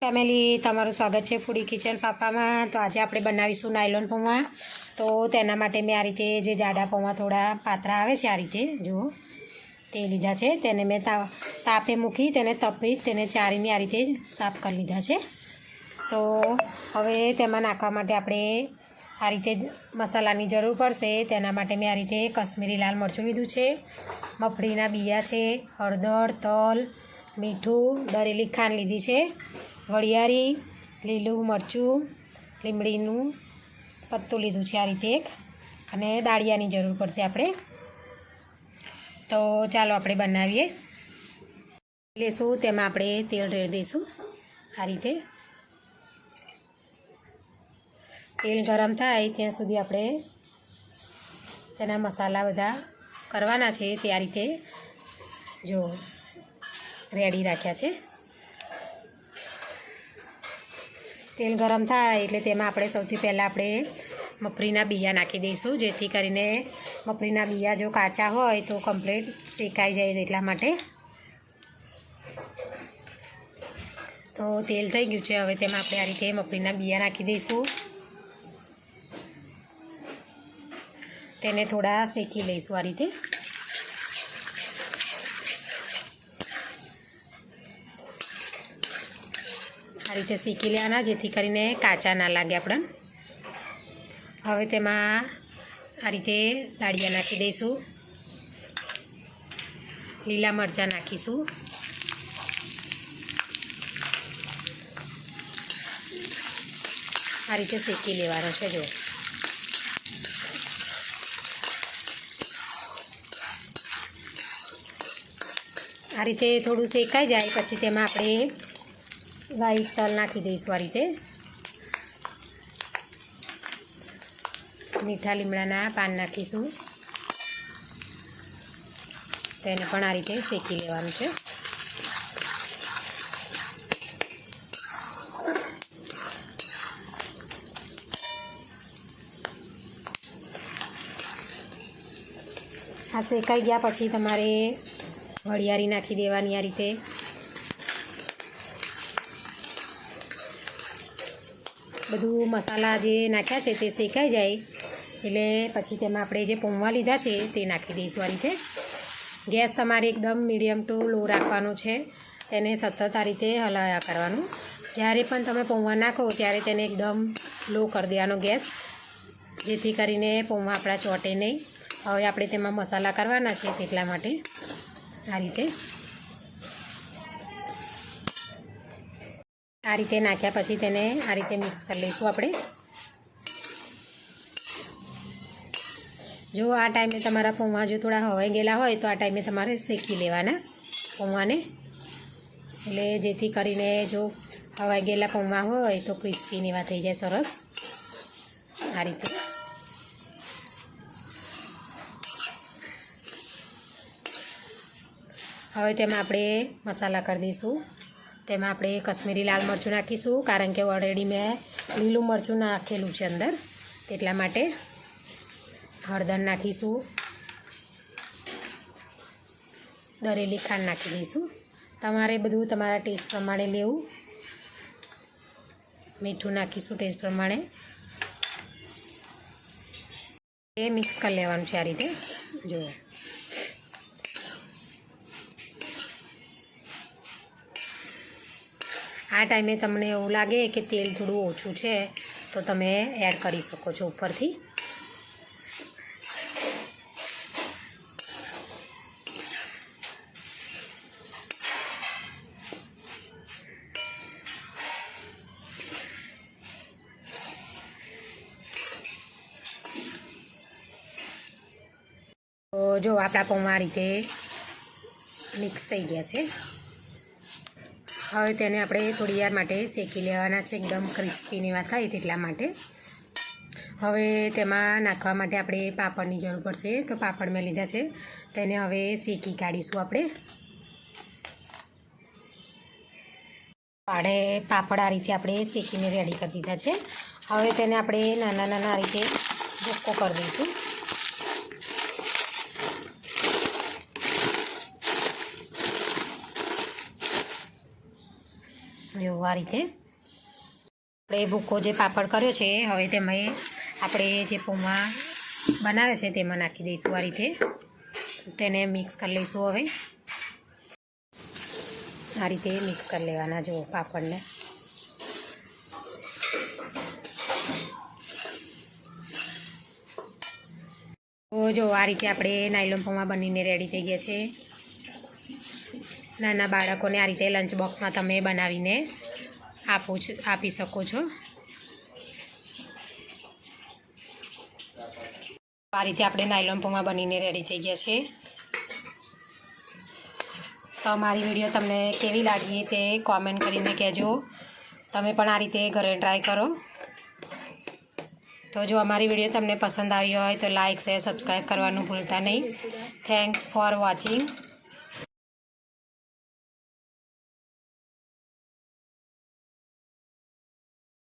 Family તમારું સ્વાગત છે ફૂડી કિચન પાપામાં। તો આજે આપણે બનાવીશું નાયલોન પૌવા। તો તેના માટે મેં આ રીતે જે જાડા પૌવા થોડા પાતળા આવે છે આ રીતે જુઓ તે લીધા છે। તેને મેં તાપે મૂકી તેને તપી તેને ચારીને આ રીતે સાફ કરી લીધા છે। તો હવે તેમાં નાખવા માટે આપણે આ રીતે મસાલાની જરૂર પડશે। તેના માટે મેં આ રીતે કશ્મીરી લાલ મરચું લીધું છે, મગફળીના બિયા છે, હળદર, તલ, મીઠું, દળેલી ખાંડ લીધી છે, વરિયાળી, લીલું મરચું, લીમડીનું પત્તું લીધું છે આ રીતે એક, અને દાળિયાની જરૂર પડશે આપણે। તો ચાલો આપણે બનાવીએ લેશું। તેમાં આપણે તેલ રેડી દઈશું આ રીતે। તેલ ગરમ થાય ત્યાં સુધી આપણે તેના મસાલા બધા કરવાના છે તે આ રીતે જો રેડી રાખ્યા છે। તેલ ગરમ થાય એટલે તેમાં આપણે સૌથી પહેલાં આપણે મગફળીના બિયા નાખી દઈશું, જેથી કરીને મગફળીના બિયા જો કાચા હોય તો કમ્પ્લીટ શેકાઈ જાય એટલા માટે। તો તેલ થઈ ગયું છે, હવે તેમાં આપણે આ રીતે મગફળીના બિયા નાખી દઈશું। તેને થોડા શેકી લઈશું આ રીતે। આ રીતે શેકી લેવાના જેથી કરીને કાચા ના લાગે આપણે। હવે તેમાં આ રીતે દાળિયા નાખી દઈશું, લીલા મરચાં નાખીશું, આ રીતે શેકી લેવાનો છે જો। આ રીતે થોડું શેકાઈ જાય પછી તેમાં આપણે વ્હાઈટ તલ નાખી દઈશું આ રીતે। મીઠા લીમડાના પાન નાખીશું, તેને પણ આ રીતે શેકી લેવાનું છે। આ શેકાઈ ગયા પછી તમારે વરિયાળી નાખી દેવાની આ રીતે। બધું મસાલા જે નાખ્યા છે તે શેકાઈ જાય એટલે પછી તેમાં આપણે જે પૌવા લીધા છે તે નાખી દઈશું આ રીતે। ગેસ તમારે એકદમ મીડિયમ ટુ લો રાખવાનો છે, તેને સતત આ રીતે હલાવ્યા કરવાનું। જ્યારે પણ તમે પૌવા નાખો ત્યારે તેને એકદમ લો કરી દેવાનો ગેસ, જેથી કરીને પૌવા આપણા ચોટે નહીં। હવે આપણે તેમાં મસાલા કરવાના છે તેટલા માટે આ રીતે નાખ્યા પછી તેને આ રીતે મિક્સ કરી લઈશું આપણે। જો આ ટાઈમે તમારા પૌવા જો થોડા હવાઈ ગયેલા હોય તો આ ટાઈમે તમારે શેકી લેવાના પૌવાને, એટલે જેથી કરીને જો હવાઈ ગયેલા પૌવા હોય તો ક્રિસ્પી એવા થઈ જાય સરસ આ રીતે। હવે તેમાં આપણે મસાલા કરી દઈશું। તેમાં આપણે કશ્મીરી લાલ મરચું નાખીશું, કારણ કે ઓલરેડી મેં લીલું મરચું નાખેલું છે અંદર તેટલા માટે। હળદર નાખીશું, દળેલી ખાંડ નાખી દઈશું, તમારે બધું તમારા ટેસ્ટ પ્રમાણે લેવું। મીઠું નાખીશું ટેસ્ટ પ્રમાણે। એ મિક્સ કરી લેવાનું છે આ રીતે જુઓ। આ ટાઈમે તમને એવું લાગે કે તેલ થોડું ઓછું છે તો તમે એડ કરી શકો છો ઉપરથી। તો જો આપણા પૌવા આ રીતે મિક્સ થઈ ગયા છે। હવે તેને આપણે થોડી વાર માટે શેકી લેવાના છે, એકદમ ક્રિસ્પી એવા થાય તેટલા માટે। હવે તેમાં નાખવા માટે આપણે પાપડની જરૂર પડશે, તો પાપડ મેં લીધા છે, તેને હવે શેકી કાઢીશું આપણે। પાપડ આ રીતે આપણે શેકીને રેડી કરી દીધા છે। હવે તેને આપણે નાના નાના આ રીતે ભૂક્કો કરી દઈશું। જો જો આ રીતે આપણે ભૂકો જે પાપડ કર્યો છે હવે તેમાં આપણે જે પૌવા બનાવે છે તેમાં નાખી દઈશું આ રીતે તેને મિક્સ કરી લઈશું હવે આ રીતે મિક્સ કરી લેવાના જો પાપડને તો જો આ રીતે આપણે નાયલોન પૌવા બનીને રેડી થઈ ગયા છે નાના બાળકોને આ રીતે લંચ બોક્સમાં તમે બનાવીને આપી શકો છો આ રીતે આપણે નાયલોન પૌવા બનીને રેડી થઈ ગયા છે તો અમારી વિડીયો તમને કેવી લાગી તે કોમેન્ટ કરીને કહેજો તમે પણ આ રીતે ઘરે ટ્રાય કરો તો જો અમારી વિડીયો તમને પસંદ આવી હોય તો લાઇક શેર સબસ્ક્રાઈબ કરવાનું ભૂલતા નહીં થેન્ક્સ ફોર વોચિંગ